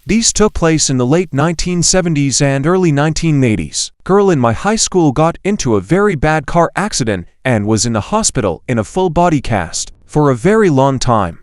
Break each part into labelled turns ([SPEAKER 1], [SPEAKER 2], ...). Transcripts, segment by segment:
[SPEAKER 1] These took place in the late 1970s and early 1980s. Girl in my high school got into a very bad car accident and was in the hospital in a full body cast for a very long time.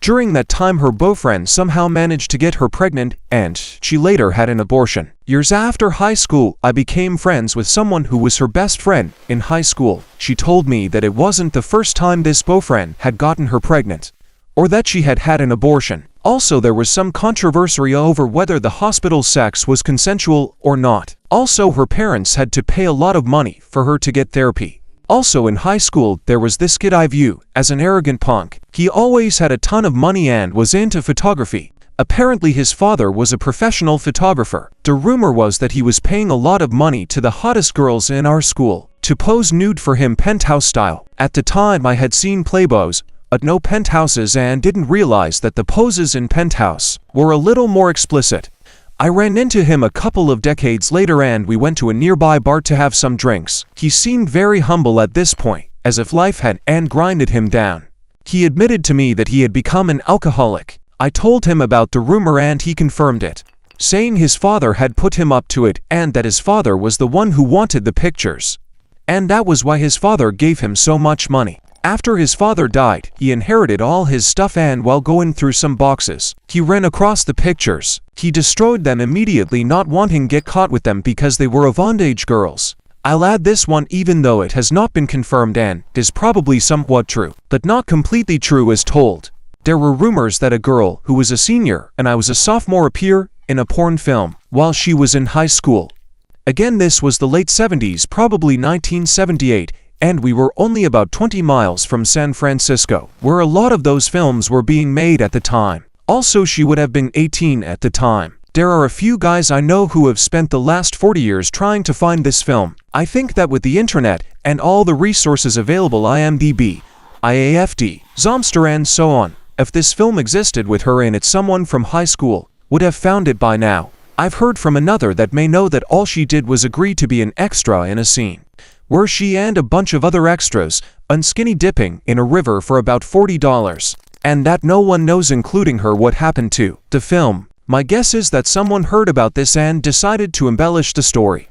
[SPEAKER 1] During that time, her boyfriend somehow managed to get her pregnant, and she later had an abortion. Years after high school, I became friends with someone who was her best friend in high school. She told me that it wasn't the first time this boyfriend had gotten her pregnant, or that she had had an abortion. Also, there was some controversy over whether the hospital sex was consensual or not. Also, her parents had to pay a lot of money for her to get therapy. Also, in high school, there was this kid I view as an arrogant punk. He always had a ton of money and was into photography. Apparently, his father was a professional photographer. The rumor was that he was paying a lot of money to the hottest girls in our school to pose nude for him, penthouse style. At the time, I had seen Playboys, but no penthouses, and didn't realize that the poses in Penthouse were a little more explicit. I ran into him a couple of decades later and we went to a nearby bar to have some drinks. He seemed very humble at this point, as if life had grinded him down. He admitted to me that he had become an alcoholic. I told him about the rumor and he confirmed it, saying his father had put him up to it and that his father was the one who wanted the pictures, and that was why his father gave him so much money. After his father died, he inherited all his stuff, and while going through some boxes, he ran across the pictures. He destroyed them immediately, not wanting to get caught with them because they were of underage girls. I'll add this one, even though it has not been confirmed and is probably somewhat true, but not completely true as told. There were rumors that a girl who was a senior and I was a sophomore appear in a porn film while she was in high school. Again, this was the late 70s, probably 1978, and we were only about 20 miles from San Francisco, where a lot of those films were being made at the time. Also, she would have been 18 at the time. There are a few guys I know who have spent the last 40 years trying to find this film. I think that with the internet and all the resources available, IMDb, IAFD, Zomster and so on, if this film existed with her in it, someone from high school would have found it by now. I've heard from another that may know that all she did was agree to be an extra in a scene where she and a bunch of other extras unskinny dipping in a river for about $40, and that no one knows, including her, what happened to the film. My guess is that someone heard about this and decided to embellish the story.